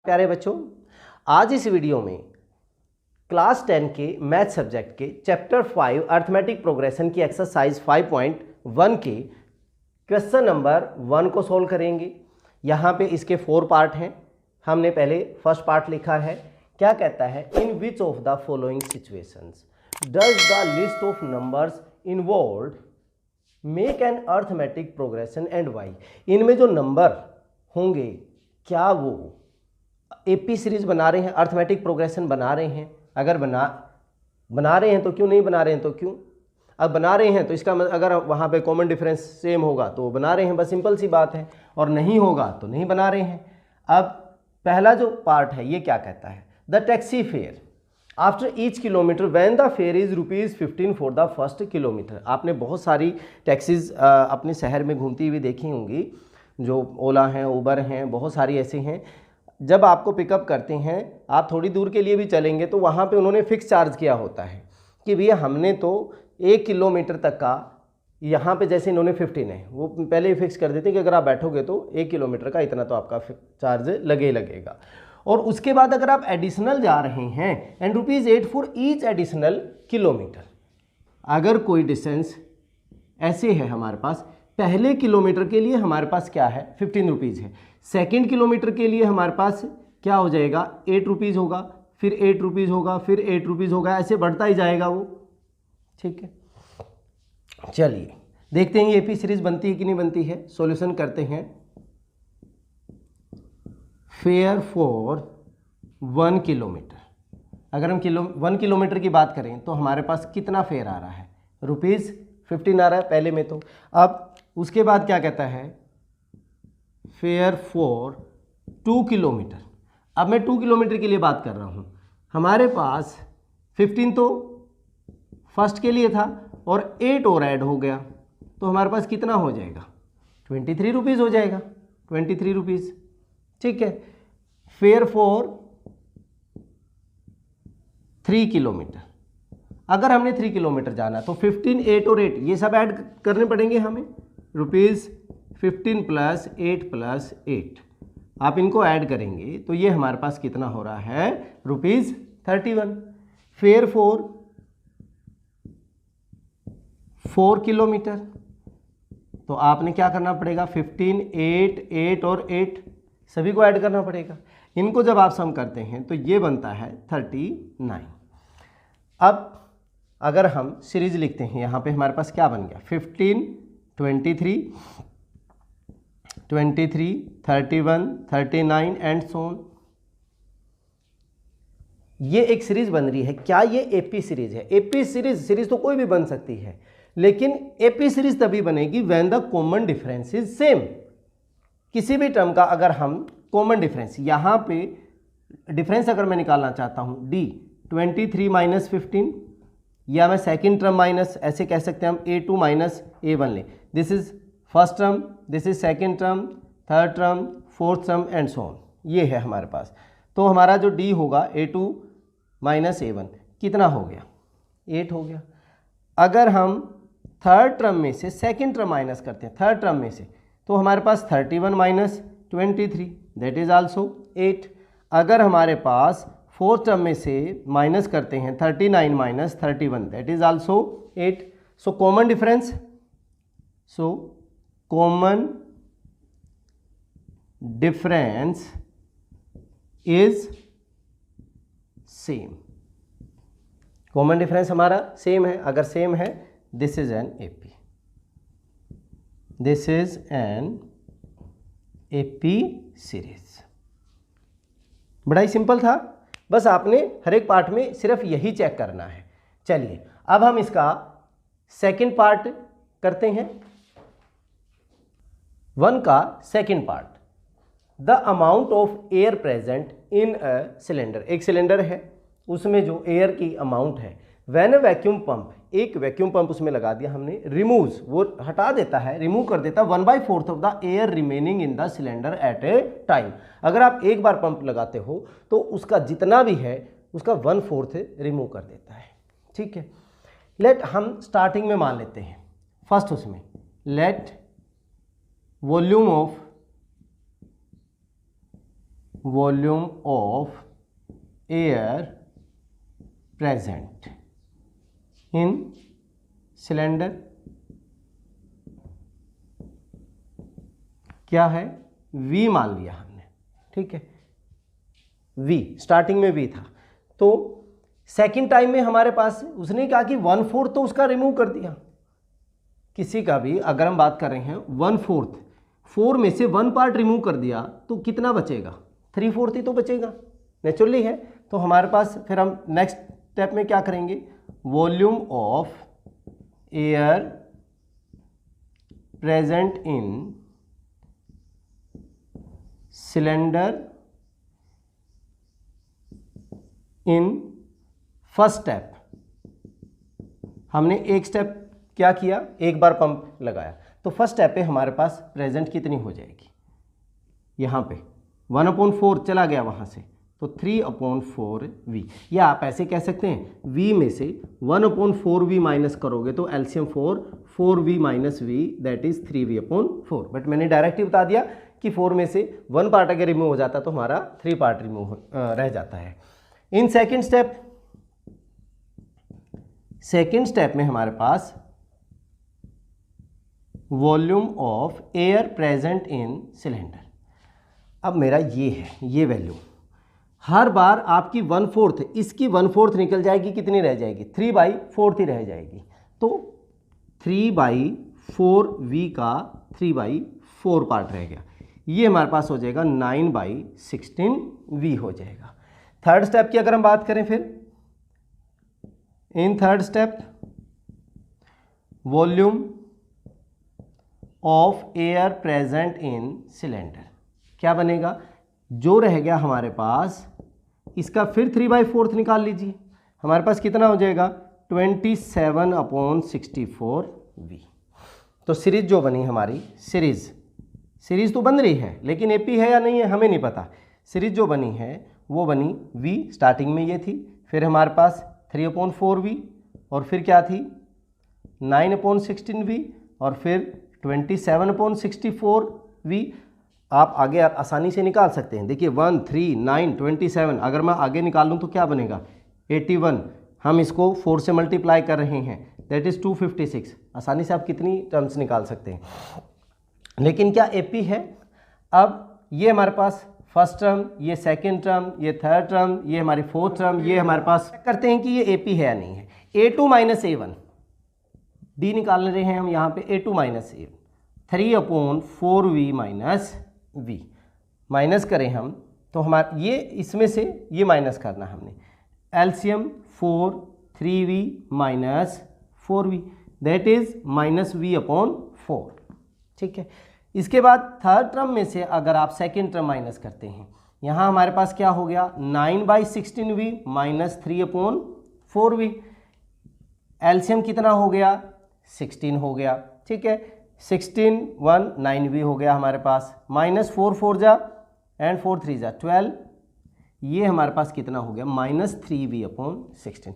प्यारे बच्चों, आज इस वीडियो में क्लास 10 के मैथ सब्जेक्ट के चैप्टर 5 अर्थमेटिक प्रोग्रेशन की एक्सरसाइज 5.1 के क्वेश्चन नंबर 1 को सॉल्व करेंगे। यहाँ पे इसके 4 पार्ट हैं। हमने पहले फर्स्ट पार्ट लिखा है। क्या कहता है? In which of the following situations does the list of numbers involved make an arithmetic progression and why. इनमें जो नंबर होंगे क्या वो एपी सीरीज बना रहे हैं, अर्थमेटिक प्रोग्रेशन बना रहे हैं? अगर बना रहे हैं तो क्यों, नहीं बना रहे हैं तो क्यों? अब बना रहे हैं तो इसका अगर वहाँ पे कॉमन डिफरेंस सेम होगा तो बना रहे हैं, बस सिंपल सी बात है। और नहीं होगा तो नहीं बना रहे हैं। अब पहला जो पार्ट है ये क्या कहता है? The taxi fare after each kilometre when the fair is ₹15 for the first kilometre. आपने बहुत सारी टैक्सीज अपने शहर में घूमती हुई देखी होंगी, जो ओला हैं, उबर हैं, बहुत सारी ऐसे हैं। जब आपको पिकअप करते हैं, आप थोड़ी दूर के लिए भी चलेंगे तो वहाँ पे उन्होंने फ़िक्स चार्ज किया होता है कि भैया हमने तो 1 किलोमीटर तक का, यहाँ पे जैसे इन्होंने 15 है, वो पहले ही फिक्स कर देते हैं कि अगर आप बैठोगे तो 1 किलोमीटर का इतना तो आपका चार्ज लगेगा। और उसके बाद अगर आप एडिशनल जा रहे हैं and ₹8 for each additional kilometre. अगर कोई डिस्टेंस ऐसे है हमारे पास, पहले किलोमीटर के लिए हमारे पास क्या है? ₹15 है। सेकंड किलोमीटर के लिए हमारे पास क्या हो जाएगा? ₹8 होगा, फिर ₹8 होगा, फिर ₹8 होगा, ऐसे बढ़ता ही जाएगा वो। ठीक है, चलिए देखते हैं ये एपी सीरीज बनती है कि नहीं बनती है। सॉल्यूशन करते हैं। फेयर फॉर 1 किलोमीटर, अगर हम 1 किलोमीटर की बात करें तो हमारे पास कितना फेयर आ रहा है? ₹15 आ रहा है पहले में तो। अब उसके बाद क्या कहता है? Fair for 2 kilometre. अब मैं 2 किलोमीटर के लिए बात कर रहा हूँ। हमारे पास 15 तो फर्स्ट के लिए था और 8 और ऐड हो गया तो हमारे पास कितना हो जाएगा? ₹23 हो जाएगा, ₹23। ठीक है। फेयर फॉर 3 किलोमीटर, अगर हमने 3 किलोमीटर जाना तो 15, 8 और 8 ये सब ऐड करने पड़ेंगे हमें। ₹15 प्लस 8 प्लस 8, आप इनको ऐड करेंगे तो ये हमारे पास कितना हो रहा है? ₹31। फेयर फॉर 4 किलोमीटर, तो आपने क्या करना पड़ेगा? 15, 8, 8 और 8 सभी को ऐड करना पड़ेगा। इनको जब आप सम करते हैं तो ये बनता है 39। अब अगर हम सीरीज लिखते हैं, यहाँ पे हमारे पास क्या बन गया? 15, 23, 31, 39 एंड सो ऑन। ये एक सीरीज बन रही है। क्या ये एपी सीरीज है? एपी सीरीज तो कोई भी बन सकती है, लेकिन एपी सीरीज तभी बनेगी when the common difference is same. किसी भी टर्म का अगर हम कॉमन डिफरेंस, यहाँ पे डिफरेंस अगर मैं निकालना चाहता हूँ d 23 माइनस 15, या मैं सेकेंड टर्म माइनस, ऐसे कह सकते हैं हम A2 माइनस A1 लें। This is first term, this is second term, third term, fourth term and so on. ये है हमारे पास। तो हमारा जो d होगा A2 माइनस A1 कितना हो गया? 8 हो गया। अगर हम थर्ड टर्म में से सेकेंड टर्म माइनस करते हैं, थर्ड टर्म में से, तो हमारे पास 31 माइनस 23 दैट इज आल्सो 8। अगर हमारे पास फोर्थ टर्म में से माइनस करते हैं 39 minus 31 that is also 8। So common difference, common difference is same. Common difference हमारा सेम है। अगर सेम है, this is an AP, this is an AP series. बड़ा ही सिंपल था, बस आपने हर एक पार्ट में सिर्फ यही चेक करना है। चलिए अब हम इसका सेकंड पार्ट करते हैं। 1 का second part, the amount of air present in a cylinder. एक सिलेंडर है, उसमें जो एयर की अमाउंट है, व्हेन अ वैक्यूम पंप, एक वैक्यूम पंप उसमें लगा दिया हमने, रिमूव्स, वो हटा देता है, रिमूव कर देता है 1/4 of the air remaining in the cylinder eight A time. अगर आप एक बार पंप लगाते हो तो उसका जितना भी है उसका 1/4 रिमूव कर देता है। ठीक है। लेट हम स्टार्टिंग में मान लेते हैं फर्स्ट, उसमें let volume of volume of air present in cylinder क्या है, V मान लिया हमने, ठीक है, V स्टार्टिंग में V था। तो सेकंड टाइम में हमारे पास उसने कहा कि 1/4 तो उसका रिमूव कर दिया। किसी का भी अगर हम बात कर रहे हैं 1/4, 4 में से 1 पार्ट रिमूव कर दिया तो कितना बचेगा, 3/4 ही तो बचेगा, नेचुरली है। तो हमारे पास फिर हम नेक्स्ट स्टेप में क्या करेंगे, volume of air present in cylinder in first step. हमने एक स्टेप क्या किया, एक बार पंप लगाया, तो फर्स्ट स्टेप पे हमारे पास प्रेजेंट कितनी हो जाएगी, यहाँ पे 1/4 चला गया वहाँ से, तो 3/4V। या आप ऐसे कह सकते हैं V में से 1/4V माइनस करोगे तो LCM 4V minus V that is 3V/4। But मैंने डायरेक्ट ही बता दिया कि 4 में से 1 पार्ट अगर रिमूव हो जाता तो हमारा 3 पार्ट रिमूव रह जाता है। इन सेकेंड स्टेप में हमारे पास volume of air present in cylinder. अब मेरा ये है, ये वैल्यू हर बार आपकी 1/4, इसकी 1/4 निकल जाएगी, कितनी रह जाएगी, 3/4 ही रह जाएगी। तो 3/4V का 3/4 पार्ट रह गया, ये हमारे पास हो जाएगा 9/16V हो जाएगा। थर्ड स्टेप की अगर हम बात करें, फिर in third step volume of air present in cylinder क्या बनेगा, जो रह गया हमारे पास इसका फिर 3/4 निकाल लीजिए, हमारे पास कितना हो जाएगा 27/64V। तो सीरीज जो बनी हमारी, सीरीज तो बन रही है लेकिन एपी है या नहीं है हमें नहीं पता। सीरीज जो बनी है वो बनी V, स्टार्टिंग में ये थी, फिर हमारे पास 3/4V और फिर क्या थी 9/16V और फिर 27/64V। आप आगे आसानी से निकाल सकते हैं, देखिए 1, 3, 9, 27, अगर मैं आगे निकाल लूँ तो क्या बनेगा 81। हम इसको 4 से मल्टीप्लाई कर रहे हैं दैट इज़ 256। आसानी से आप कितनी टर्म्स निकाल सकते हैं, लेकिन क्या एपी है। अब ये हमारे पास फर्स्ट टर्म, ये सेकंड टर्म, ये थर्ड टर्म, ये हमारी फोर्थ टर्म, ये हमारे पास करते हैं कि ये एपी है या नहीं है। A2 माइनस A1 डी निकाल रहे हैं हम यहाँ पे, A2 minus A1 3/4V minus V minus करें हम तो हमारा ये इसमें से ये माइनस करना हमने, LCM 4 3V minus 4V that is -V/4, ठीक है। इसके बाद थर्ड टर्म में से अगर आप सेकेंड टर्म माइनस करते हैं, यहाँ हमारे पास क्या हो गया 9/16V माइनस 3/4V। एलसीएम कितना हो गया 16 हो गया, ठीक है। 16 1 9V हो गया हमारे पास, माइनस 4 4 जा एंड 4 3 जा 12, ये हमारे पास कितना हो गया -3V/16।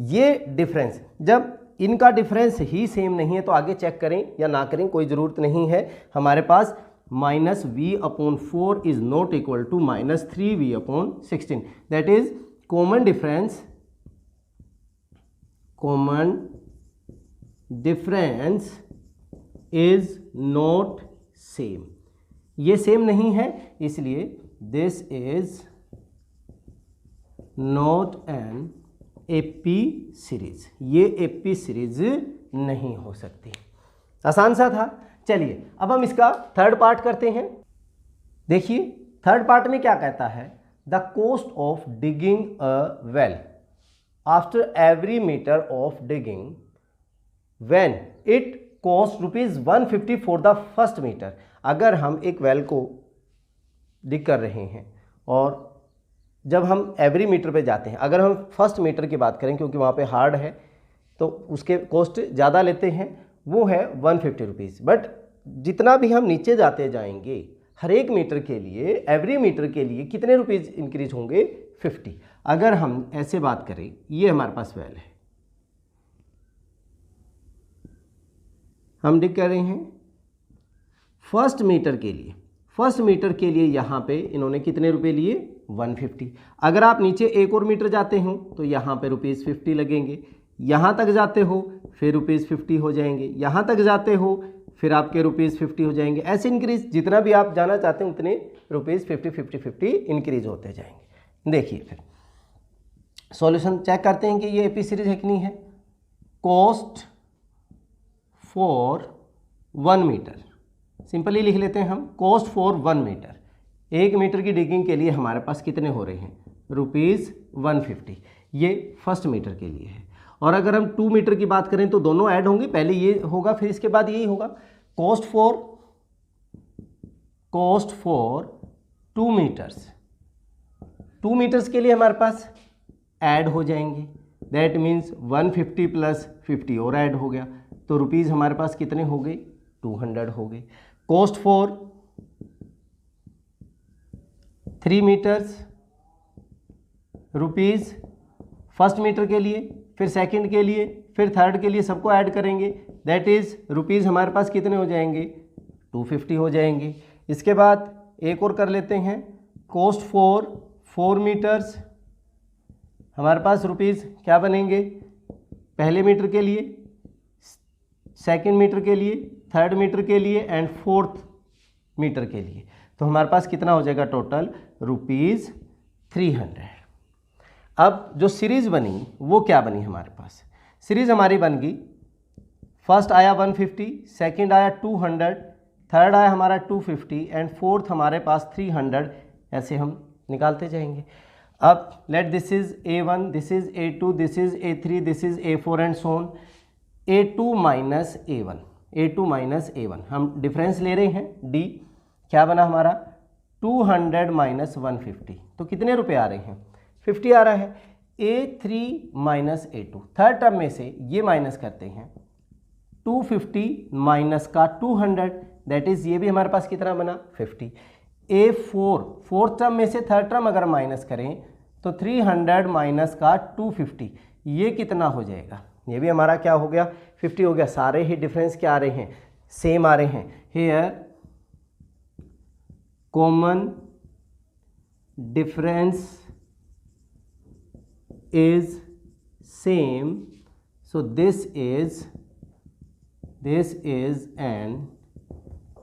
ये डिफरेंस, जब इनका डिफरेंस ही सेम नहीं है तो आगे चेक करें या ना करें कोई ज़रूरत नहीं है। हमारे पास -V/4 is not equal to -3V/16 that is common difference is not same, ये सेम नहीं है, इसलिए this is not an AP series, ये एपी सीरीज नहीं हो सकती। आसान सा था। चलिए अब हम इसका थर्ड पार्ट करते हैं। देखिए थर्ड पार्ट में क्या कहता है, the cost of digging a well after every metre of digging when it cost ₹150 for the first metre. अगर हम एक वेल को डिग कर रहे हैं और जब हम एवरी मीटर पे जाते हैं, अगर हम फर्स्ट मीटर की बात करें क्योंकि वहाँ पे हार्ड है तो उसके कॉस्ट ज़्यादा लेते हैं, वो है ₹150। बट जितना भी हम नीचे जाते जाएंगे हर एक मीटर के लिए, एवरी मीटर के लिए कितने रुपीज़ इंक्रीज होंगे 50। अगर हम ऐसे बात करें, ये हमारे पास वेल है, हम डिग कर रहे हैं फर्स्ट मीटर के लिए, फर्स्ट मीटर के लिए यहाँ पे इन्होंने कितने रुपए लिए 150। अगर आप नीचे एक और मीटर जाते हो तो यहाँ पे ₹50 लगेंगे, यहाँ तक जाते हो फिर ₹50 हो जाएंगे, यहाँ तक जाते हो फिर आपके ₹50 हो जाएंगे। ऐसे इंक्रीज जितना भी आप जाना चाहते हैं उतने ₹50 इंक्रीज होते जाएंगे। देखिए फिर सॉल्यूशन चेक करते हैं कि ये एपी सीरीज है कि नहीं है। कॉस्ट फॉर 1 मीटर, सिंपली लिख लेते हैं हम, कॉस्ट फॉर 1 मीटर। 1 मीटर की डिगिंग के लिए हमारे पास कितने हो रहे हैं ₹150। ये फर्स्ट मीटर के लिए है। और अगर हम 2 मीटर की बात करें तो दोनों ऐड होंगे, पहले ये होगा फिर इसके बाद यही होगा। कॉस्ट फॉर 2 मीटर्स, 2 मीटर्स के लिए हमारे पास ऐड हो जाएंगे, दैट मीन्स 150 + 50 और ऐड हो गया, तो रुपीज़ हमारे पास कितने हो गए 200 हो गए। Cost for 3 metres rupees first metre के लिए, फिर सेकंड के लिए, फिर थर्ड के लिए, सबको ऐड करेंगे, दैट इज़ रुपीज़ हमारे पास कितने हो जाएंगे 250 हो जाएंगे। इसके बाद एक और कर लेते हैं, कॉस्ट फॉर 4 मीटर्स, हमारे पास रुपीज़ क्या बनेंगे पहले मीटर के लिए, सेकंड मीटर के लिए, थर्ड मीटर के लिए एंड फोर्थ मीटर के लिए। तो हमारे पास कितना हो जाएगा टोटल ₹300। अब जो सीरीज़ बनी वो क्या बनी हमारे पास, सीरीज़ हमारी बन गई, फर्स्ट आया 150, सेकंड आया 200, थर्ड आया हमारा 250 एंड फोर्थ हमारे पास 300। ऐसे हम निकालते जाएंगे। अब let this is A1, this is A2, this is A3, this is A4 and so on. A2 minus A1, हम डिफरेंस ले रहे हैं D, क्या बना हमारा 200 माइनस 150, तो कितने रुपए आ रहे हैं 50 आ रहा है। A3 minus A2, third term में से ये माइनस करते हैं, 250 माइनस का 200, दैट इज ये भी हमारे पास कितना बना 50। A4 फोर्थ टर्म में से थर्ड टर्म अगर माइनस करें तो 300 माइनस का 250, ये कितना हो जाएगा, ये भी हमारा क्या हो गया 50 हो गया। सारे ही डिफरेंस क्या आ रहे हैं सेम आ रहे हैं। Here common difference is same, so this is an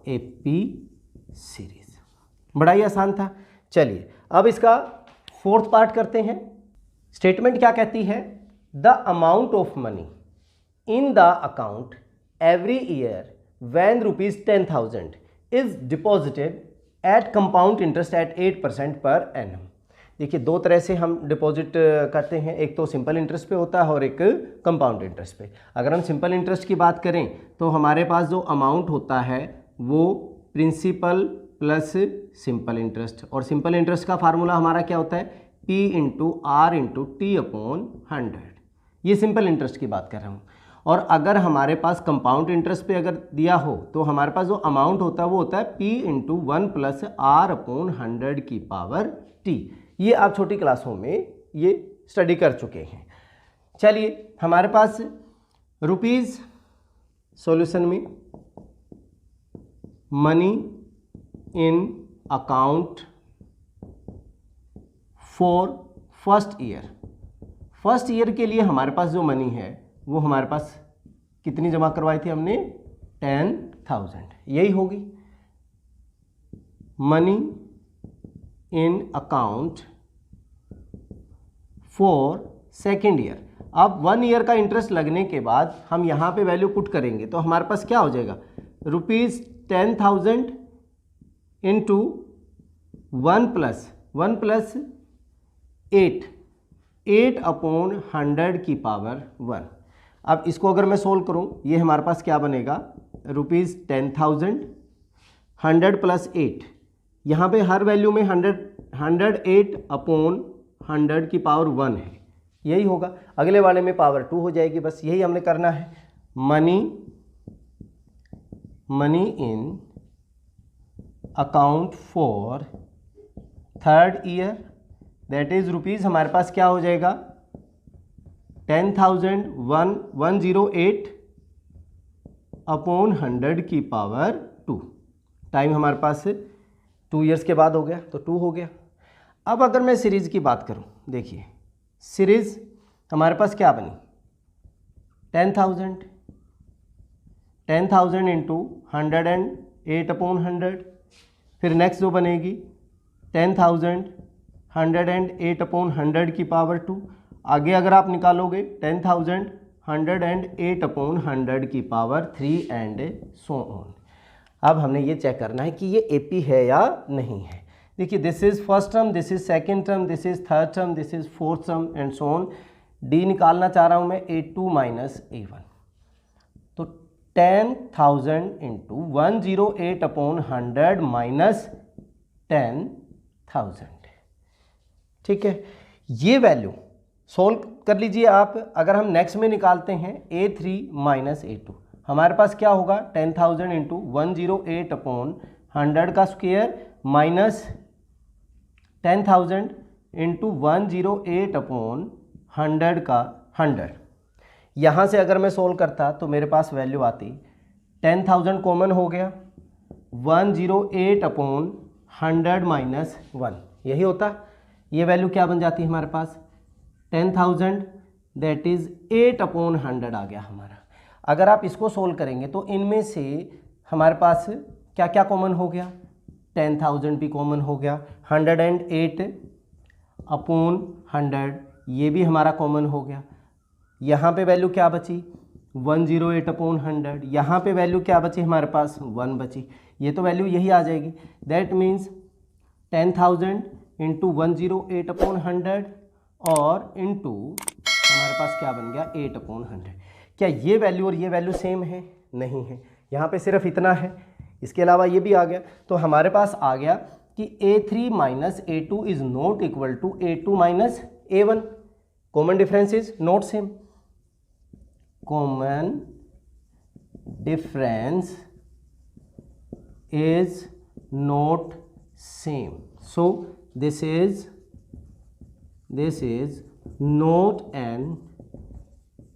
AP series। बड़ा ही आसान था। चलिए अब इसका फोर्थ पार्ट करते हैं। स्टेटमेंट क्या कहती है, the amount of money in the account every year when ₹10,000 is deposited at compound interest at 8% per annum। देखिए दो तरह से हम डिपॉजिट करते हैं, एक तो सिंपल इंटरेस्ट पे होता है और एक कंपाउंड इंटरेस्ट पे। अगर हम सिंपल इंटरेस्ट की बात करें तो हमारे पास जो अमाउंट होता है वो प्रिंसिपल प्लस सिंपल इंटरेस्ट, और सिंपल इंटरेस्ट का फार्मूला हमारा क्या होता है P × R × T/100। ये सिंपल इंटरेस्ट की बात कर रहा हूँ। और अगर हमारे पास कंपाउंड इंटरेस्ट पे अगर दिया हो तो हमारे पास जो अमाउंट होता है वो होता है P × 1 + R/100⁻T। ये आप छोटी क्लासों में ये स्टडी कर चुके हैं। चलिए हमारे पास रुपीज़ सॉल्यूशन में money in account for first year के लिए हमारे पास जो मनी है वो हमारे पास कितनी जमा करवाई थी हमने 10,000, यही होगी money in account for second year. अब 1 ईयर का इंटरेस्ट लगने के बाद हम यहाँ पे वैल्यू पुट करेंगे तो हमारे पास क्या हो जाएगा ₹10,000 इंटू 1 + 8/100⁻1। अब इसको अगर मैं सोल्व करूँ ये हमारे पास क्या बनेगा ₹10,000 100 + 8, यहाँ पे हर वैल्यू में 108/100⁻1 है, यही होगा। अगले वाले में पावर 2 हो जाएगी, बस यही हमने करना है। Money in account for third year, that is rupees हमारे पास क्या हो जाएगा 10,000 108/100⁻2। टाइम हमारे पास 2 ईयर्स के बाद हो गया तो 2 हो गया। अब अगर मैं सीरीज़ की बात करूं, देखिए सीरीज़ हमारे पास क्या बनी 10,000 इंटू 108/100। फिर नेक्स्ट जो बनेगी 10,000 108/100 की पावर 2। आगे अगर आप निकालोगे 10,000 108/100 की पावर 3 एंड सो ऑन। अब हमने ये चेक करना है कि ये एपी है या नहीं है। देखिए this is first term, this is second term, this is third term, this is fourth term and so on. D निकालना चाह रहा हूं मैं A2 माइनस A1। तो 10,000 इंटू 108/100 माइनस 10,000, ठीक है। ये वैल्यू सोल्व कर लीजिए आप। अगर हम नेक्स्ट में निकालते हैं A3 माइनस A2, हमारे पास क्या होगा 10,000 इंटू 108/100 का स्क्वायर माइनस 10,000 इंटू 108/100 का 100। यहाँ से अगर मैं सोल्व करता तो मेरे पास वैल्यू आती 10,000 कॉमन हो गया 108/100 माइनस 1, यही होता। ये वैल्यू क्या बन जाती है हमारे पास 10,000 दैट इज 8/100 आ गया हमारा। अगर आप इसको सोल्व करेंगे तो इनमें से हमारे पास क्या क्या कॉमन हो गया 10,000 भी कॉमन हो गया, 108/100 ये भी हमारा कॉमन हो गया। यहाँ पे वैल्यू क्या बची 108/100, यहाँ पे वैल्यू क्या बची हमारे पास 1 बची। ये तो वैल्यू यही आ जाएगी। दैट मीन्स 10,000 इंटू 108/100 और इंटू हमारे पास क्या बन गया 8/100। क्या ये वैल्यू और ये वैल्यू सेम है? नहीं है, यहाँ पे सिर्फ इतना है, इसके अलावा ये भी आ गया। तो हमारे पास आ गया कि A3 minus A2 is not equal to A2 minus A1। Common difference is not same, common difference is not same. So this is not an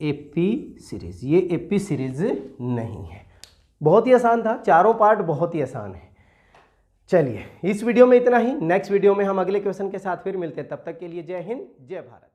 AP series. ये एपी सीरीज नहीं है। बहुत ही आसान था, चारों पार्ट बहुत ही आसान है। चलिए इस वीडियो में इतना ही। नेक्स्ट वीडियो में हम अगले क्वेश्चन के साथ फिर मिलते हैं। तब तक के लिए जय हिंद, जय भारत।